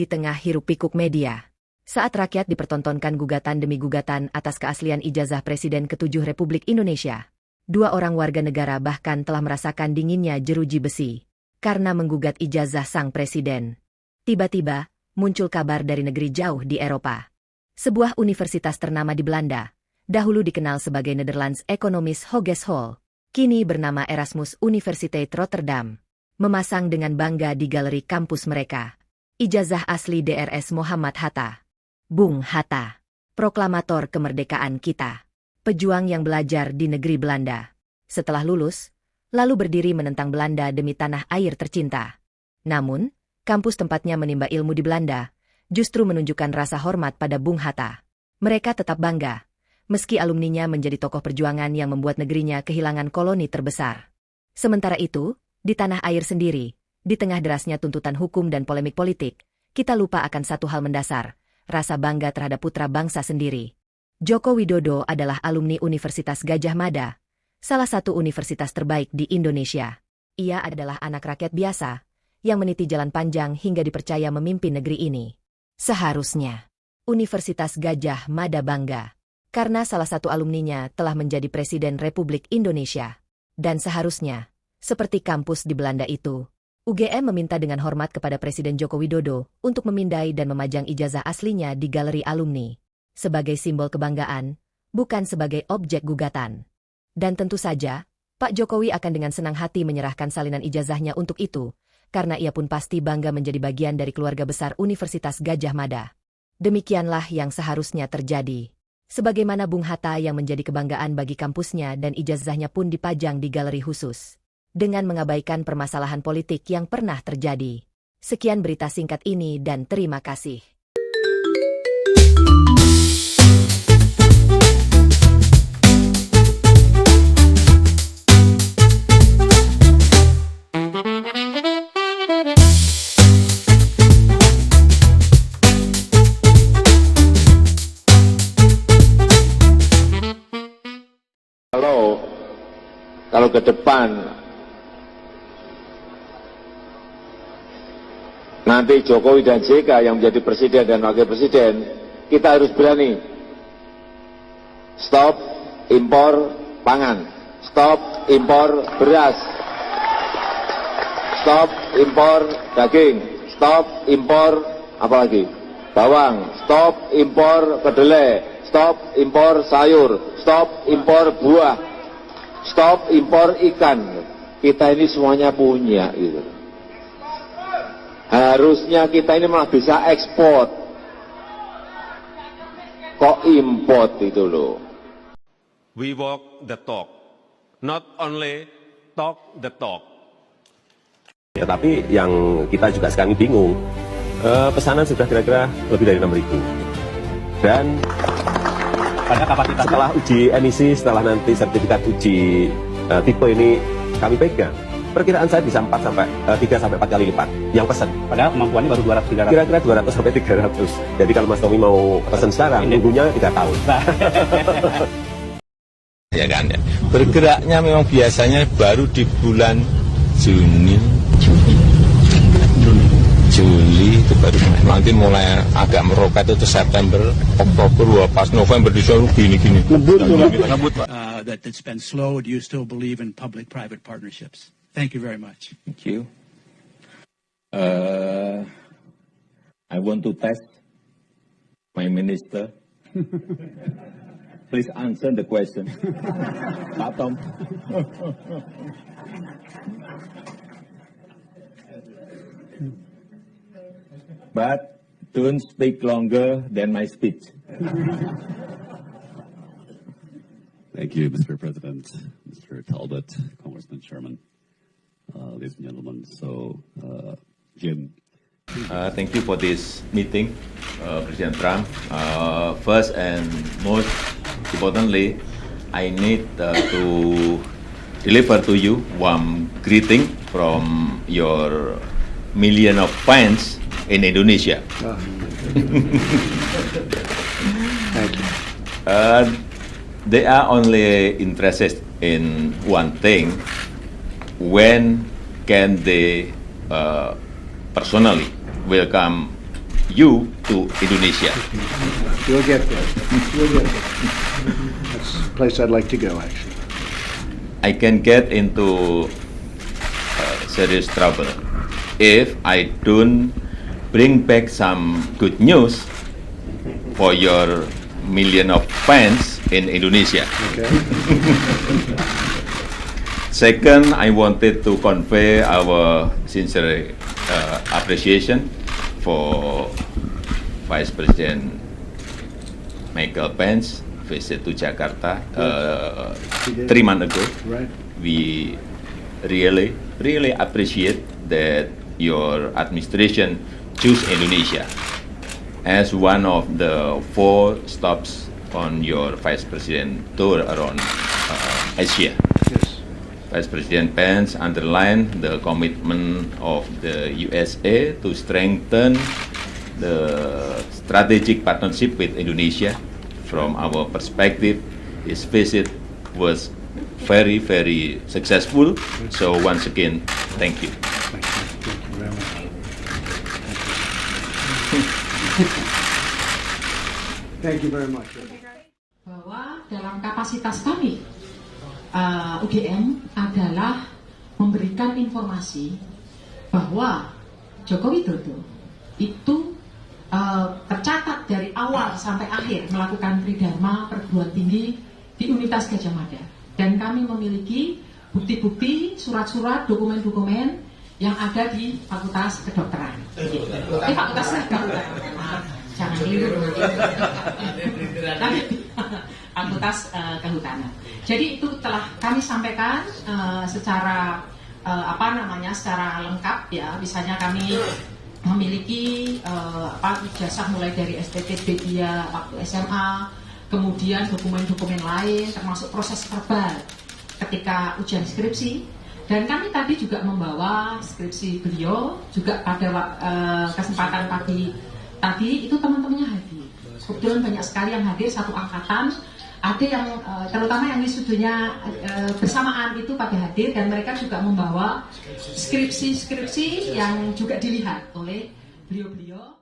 di tengah hiruk-pikuk media. Saat rakyat dipertontonkan gugatan demi gugatan atas keaslian ijazah Presiden ke-7 Republik Indonesia, 2 orang warga negara bahkan telah merasakan dinginnya jeruji besi karena menggugat ijazah sang presiden. Tiba-tiba, muncul kabar dari negeri jauh di Eropa. Sebuah universitas ternama di Belanda, dahulu dikenal sebagai Netherlands Economies Hogeschool, kini bernama Erasmus Universiteit Rotterdam, memasang dengan bangga di galeri kampus mereka ijazah asli DRS Muhammad Hatta. Bung Hatta, proklamator kemerdekaan kita, pejuang yang belajar di negeri Belanda. Setelah lulus, lalu berdiri menentang Belanda demi tanah air tercinta. Namun, kampus tempatnya menimba ilmu di Belanda justru menunjukkan rasa hormat pada Bung Hatta. Mereka tetap bangga, meski alumninya menjadi tokoh perjuangan yang membuat negerinya kehilangan koloni terbesar. Sementara itu, di tanah air sendiri, di tengah derasnya tuntutan hukum dan polemik politik, kita lupa akan satu hal mendasar, rasa bangga terhadap putra bangsa sendiri. Joko Widodo adalah alumni Universitas Gadjah Mada, salah satu universitas terbaik di Indonesia. Ia adalah anak rakyat biasa, yang meniti jalan panjang hingga dipercaya memimpin negeri ini. Seharusnya, Universitas Gadjah Mada bangga, karena salah satu alumninya telah menjadi Presiden Republik Indonesia. Dan seharusnya, seperti kampus di Belanda itu, UGM meminta dengan hormat kepada Presiden Joko Widodo untuk memindai dan memajang ijazah aslinya di galeri alumni, sebagai simbol kebanggaan, bukan sebagai objek gugatan. Dan tentu saja, Pak Jokowi akan dengan senang hati menyerahkan salinan ijazahnya untuk itu, karena ia pun pasti bangga menjadi bagian dari keluarga besar Universitas Gadjah Mada. Demikianlah yang seharusnya terjadi. Sebagaimana Bung Hatta yang menjadi kebanggaan bagi kampusnya dan ijazahnya pun dipajang di galeri khusus, dengan mengabaikan permasalahan politik yang pernah terjadi. Sekian berita singkat ini dan terima kasih. Kalau ke depan nanti Jokowi dan JK yang menjadi presiden dan wakil presiden, kita harus berani stop impor pangan, stop impor beras, stop impor daging, stop impor apalagi bawang, stop impor kedelai, stop impor sayur, stop impor buah, stop impor ikan. Kita ini semuanya punya gitu. Harusnya kita ini malah bisa ekspor. Kok import itu loh. We walk the talk, not only talk the talk. Tetapi yang kita juga sekarang bingung, pesanan sudah kira-kira lebih dari 6.000. Dan pada kapasitas setelah uji emisi, setelah nanti sertifikat uji tipe ini kami pegang, perkiraan saya bisa 3 sampai 4 kali lipat yang pesan. Padahal kemampuannya baru 200-300. Kira-kira 200 sampai 300. Jadi kalau Mas Tommy mau pesan sekarang, nunggunya 3 tahun. Ya kan, ya. Bergeraknya memang biasanya baru di bulan Juli itu baru nanti mulai agak meroket itu September, Oktober, wah pas November disuruh gini-gini. Ngebut, Pak. That's been slow. Do you still believe in public-private partnerships? Thank you very much. Thank you. I want to test my minister. Please answer the question. Pak Tom. But don't speak longer than my speech. Thank you, Mr. President, Mr. Talbot, Congressman Sherman, ladies and gentlemen. So, Jim. Thank you for this meeting, President Trump. First and most importantly, I need to deliver to you warm greeting from your million of fans in Indonesia. Thank you. They are only interested in one thing: when can they personally welcome you to Indonesia. We'll get there. We'll get there. That's a place I'd like to go, actually. I can get into serious trouble if I don't bring back some good news for your million of fans in Indonesia. Okay. Second, I wanted to convey our sincere appreciation for Vice President Michael Pence visit to Jakarta 3 months ago. Right. We really appreciate that your administration choose Indonesia as one of the 4 stops on your Vice President tour around Asia. Yes. Vice President Pence underlined the commitment of the USA to strengthen the strategic partnership with Indonesia. From our perspective, his visit was very successful. So once again, thank you. Thank you very much. Thank you very much. Bahwa dalam kapasitas kami, UGM adalah memberikan informasi bahwa Joko Widodo itu tercatat dari awal sampai akhir melakukan tridharma perguruan tinggi di Universitas Gadjah Mada, dan kami memiliki bukti-bukti, surat-surat, dokumen-dokumen yang ada di Fakultas Kedokteran. Fakultas Kedokteran. Jangan keliru. Fakultas Kehutanan. Jadi itu telah kami sampaikan secara secara lengkap ya. Misalnya kami memiliki ijazah mulai dari STT dia waktu SMA, kemudian dokumen-dokumen lain termasuk proses verbal ketika ujian skripsi, dan kami tadi juga membawa skripsi beliau juga pada kesempatan pagi tadi itu teman-temannya hadir. Kebetulan banyak sekali yang hadir, satu angkatan, ada yang terutama yang wisudanya bersamaan itu pada hadir, dan mereka juga membawa skripsi-skripsi yang juga dilihat oleh beliau-beliau.